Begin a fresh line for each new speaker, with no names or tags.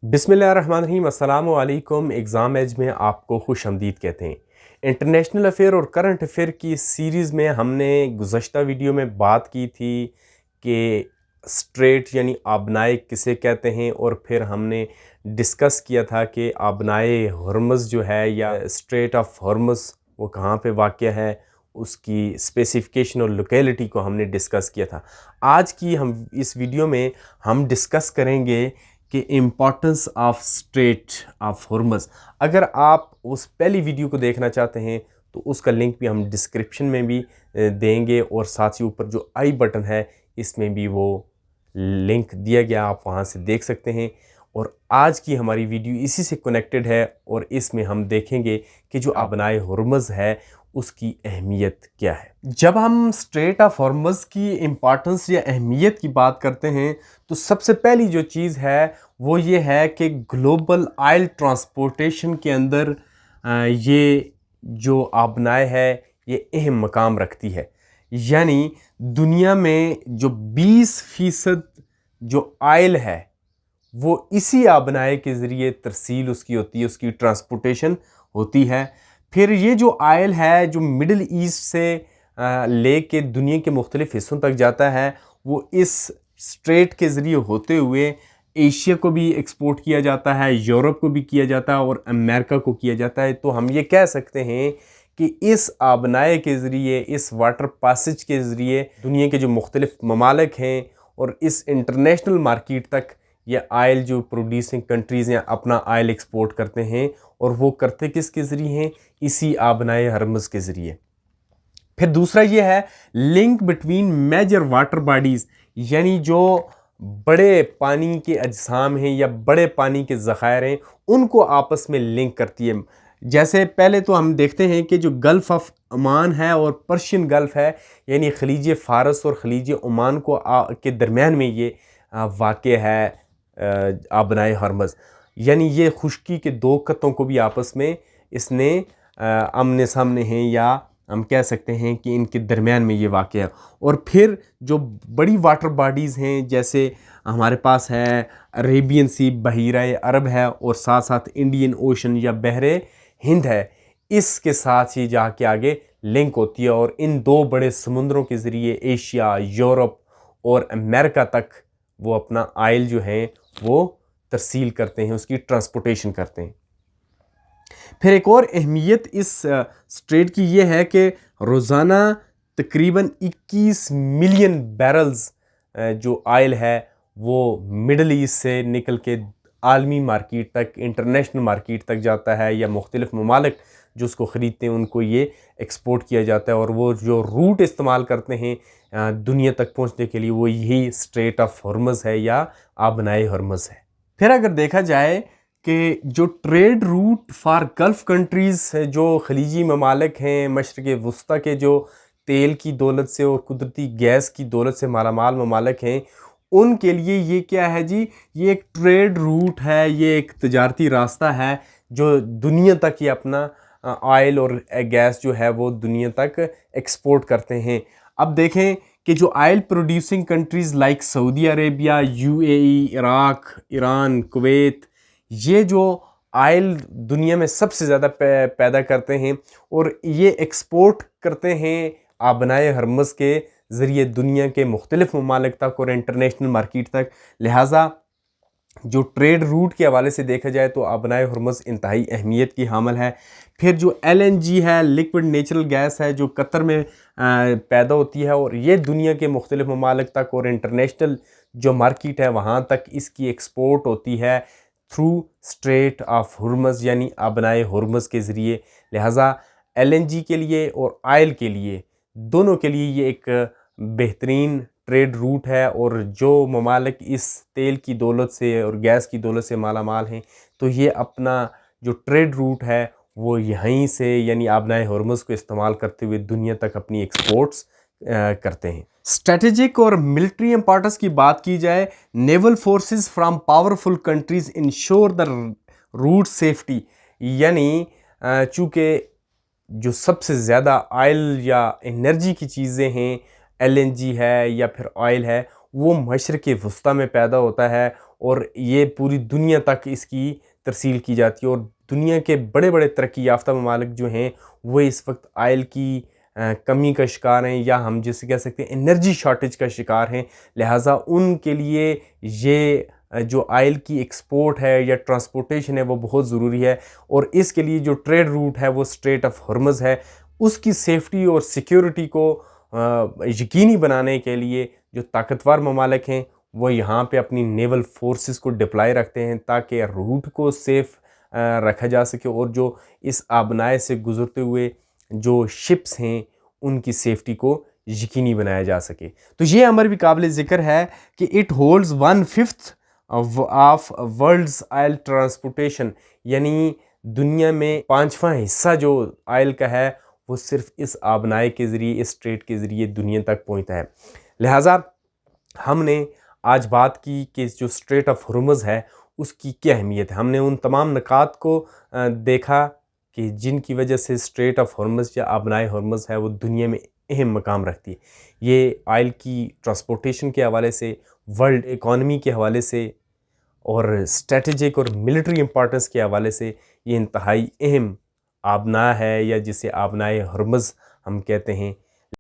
बिस्मिल्लाहिर्रहमानिर्रहीम, अस्सलाम वालेकुम। एग्ज़ाम एज में आपको खुश आमदीद कहते हैं। इंटरनेशनल अफ़ेयर और करंट अफ़ेयर की सीरीज़ में हमने गुज़श्ता वीडियो में बात की थी कि स्ट्रेट यानी आबनाए किसे कहते हैं, और फिर हमने डिस्कस किया था कि आबनाए हॉर्मज़ जो है या स्ट्रेट ऑफ हॉर्मज़ वो कहाँ पे वाक़या है, उसकी स्पेसिफ़िकेशन और लोकेलिटी को हमने डिस्कस किया था। आज की हम इस वीडियो में हम डिस्कस करेंगे कि इम्पॉर्टेंस ऑफ स्ट्रेट ऑफ हॉर्मज़। अगर आप उस पहली वीडियो को देखना चाहते हैं तो उसका लिंक भी हम डिस्क्रिप्शन में भी देंगे, और साथ ही ऊपर जो आई बटन है इसमें भी वो लिंक दिया गया, आप वहाँ से देख सकते हैं। और आज की हमारी वीडियो इसी से कनेक्टेड है, और इसमें हम देखेंगे कि जो आबनाए हॉर्मज़ है उसकी अहमियत क्या है। जब हम स्ट्रेट ऑफ हॉर्मज़ की इम्पॉर्टेंस या अहमियत की बात करते हैं तो सबसे पहली जो चीज़ है वो ये है कि ग्लोबल ऑयल ट्रांसपोर्टेशन के अंदर ये जो आबनाए है ये अहम मकाम रखती है। यानी दुनिया में जो 20% जो ऑयल है वो इसी आबनाए के ज़रिए तरसील उसकी होती है, उसकी ट्रांसपोर्टेशन होती है। फिर ये जो ऑयल है जो मिडल ईस्ट से ले के दुनिया के मुख्तलिफ़ हिस्सों तक जाता है, वो इस स्ट्रेट के ज़रिए होते हुए एशिया को भी एक्सपोर्ट किया जाता है, यूरोप को भी किया जाता है और अमेरिका को किया जाता है। तो हम ये कह सकते हैं कि इस आबनाए के ज़रिए, इस वाटर पासेज के ज़रिए दुनिया के जो मुख्तलिफ़ ममालिक हैं और इस इंटरनेशनल मार्केट तक ये आयल जो प्रोड्यूसिंग कंट्रीज़ हैं अपना आयल एक्सपोर्ट करते हैं, और वो करते किसके ज़रिए हैं? इसी आबनाए हॉर्मज़ के ज़रिए। फिर दूसरा ये है link between major water bodies, यानी जो बड़े पानी के अजसाम हैं या बड़े पानी के ज़खायर हैं उनको आपस में लिंक करती है। जैसे पहले तो हम देखते हैं कि जो गल्फ़ ऑफ ओमान है और पर्शियन गल्फ़ है, यानी खलीज फ़ारस और खलीज ओमान को के दरमियान में ये वाक़या है आबनाए हॉर्मज़। यानी ये खुश्की के दो खत्तों को भी आपस में इसने आमने सामने हैं, या हम कह सकते हैं कि इनके दरमियान में ये वाक़या है। और फिर जो बड़ी वाटर बॉडीज़ हैं जैसे हमारे पास है अरेबियन सी, बहीरा अरब है, और साथ साथ इंडियन ओशन या बहरे हिंद है, इसके साथ ही जाके आगे लिंक होती है। और इन दो बड़े समुंदरों के ज़रिए एशिया, यूरोप और अमेरिका तक वो अपना आयल जो है वो तरसील करते हैं, उसकी ट्रांसपोर्टेशन करते हैं। फिर एक और अहमियत इस स्ट्रेट की ये है कि रोज़ाना तकरीबन 21 मिलियन बैरल्स जो आयल है वो मिडल ईस्ट से निकल के आलमी मार्केट तक, इंटरनेशनल मार्केट तक जाता है, या मुख्तलिफ़ ममालिक जो उसको ख़रीदते हैं उनको ये एक्सपोर्ट किया जाता है। और वो जो रूट इस्तेमाल करते हैं दुनिया तक पहुंचने के लिए वो यही स्ट्रेट ऑफ हॉर्मज़ है या आबनाए हॉर्मज़ है। फिर अगर देखा जाए कि जो trade route for gulf countries जो खलीजी ममालिक हैं, मशरिक़ वस्ता के जो तेल की दौलत से और कुदरती गैस की दौलत से मालामाल ममालिक हैं, उनके लिए ये क्या है जी? ये एक ट्रेड रूट है, ये एक तजारती रास्ता है जो दुनिया तक ये अपना ऑयल और गैस जो है वो दुनिया तक एक्सपोर्ट करते हैं। अब देखें कि जो oil producing countries like Saudi Arabia, UAE, Iraq, Iran, Kuwait, ये जो ऑयल दुनिया में सबसे ज़्यादा पैदा करते हैं और ये एक्सपोर्ट करते हैं आबनाए हॉर्मज़ के ज़रिए दुनिया के मुख्तलिफ़ ममालिक तक और इंटरनेशनल मार्केट तक। लिहाजा जो ट्रेड रूट के हवाले से देखा जाए तो आबनाए हॉर्मज़ इंतहाई अहमियत की हामिल है। फिर जो LNG है, लिक्विड नेचुरल गैस है, जो कतर में पैदा होती है और ये दुनिया के मुख्तलिफ़ ममालिक तक और इंटरनेशनल जो मार्केट है वहाँ तक इसकी एक्सपोर्ट होती है थ्रू स्ट्रेट ऑफ हॉर्मज़ यानी आबनाए हॉर्मज़ के ज़रिए। लिहाजा LNG के लिए और आयल के लिए, दोनों के लिए ये एक बेहतरीन ट्रेड रूट है। और जो ममालिक इस तेल की दौलत से और गैस की दौलत से माला माल हैं तो ये अपना जो ट्रेड रूट है वो यहीं से यानी आबनाए हॉर्मज़ को इस्तेमाल करते हुए दुनिया तक अपनी एक्सपोर्ट्स करते हैं। स्ट्रेटेजिक और मिलिट्री इंपॉर्टेंस की बात की जाए, naval forces from powerful countries ensure the route safety, यानी चूँकि जो सबसे ज़्यादा ऑयल या एनर्जी की चीज़ें हैं, LNG है या फिर ऑयल है, वो मशरिक़ वस्ता में पैदा होता है اور یہ پوری دنیا تک اس کی ترسیل کی جاتی ہے، اور دنیا کے بڑے بڑے ترقی یافتہ ممالک جو ہیں وہ اس وقت آئل کی کمی کا شکار ہیں، یا ہم جسے کہہ سکتے ہیں انرجی شارٹیج کا شکار ہیں۔ لہٰذا ان کے لیے یہ جو آئل کی ایکسپورٹ ہے یا ٹرانسپورٹیشن ہے وہ بہت ضروری ہے، اور اس کے لیے جو ٹریڈ روٹ ہے وہ اسٹریٹ آف ہرمز ہے، اس کی سیفٹی اور سیکیورٹی کو یقینی بنانے کے لیے جو طاقتور ممالک ہیں وہ یہاں پہ اپنی نیول فورسز کو ڈپلائی رکھتے ہیں تاکہ روٹ کو سیف رکھا جا سکے، اور جو اس آبنائے سے گزرتے ہوئے جو شپس ہیں ان کی سیفٹی کو یقینی بنایا جا سکے۔ تو یہ امر بھی قابل ذکر ہے کہ it holds 1/5 of world's oil transportation, یعنی دنیا میں 5واں حصہ جو آئل کا ہے وہ صرف اس آبنائے کے ذریعے، اس اسٹریٹ کے ذریعے دنیا تک پہنچتا ہے۔ لہٰذا ہم نے آج بات کی کہ جو اسٹریٹ آف ہرمز ہے اس کی کیا اہمیت ہے، ہم نے ان تمام نکات کو دیکھا کہ جن کی وجہ سے اسٹریٹ آف ہرمز یا آبنائے ہرمز ہے وہ دنیا میں اہم مقام رکھتی ہے۔ یہ آئل کی ٹرانسپورٹیشن کے حوالے سے، ورلڈ اکانومی کے حوالے سے، اور اسٹریٹجک اور ملٹری امپورٹنس کے حوالے سے یہ انتہائی اہم آبنا ہے، یا جسے آبنائے ہرمز ہم کہتے ہیں۔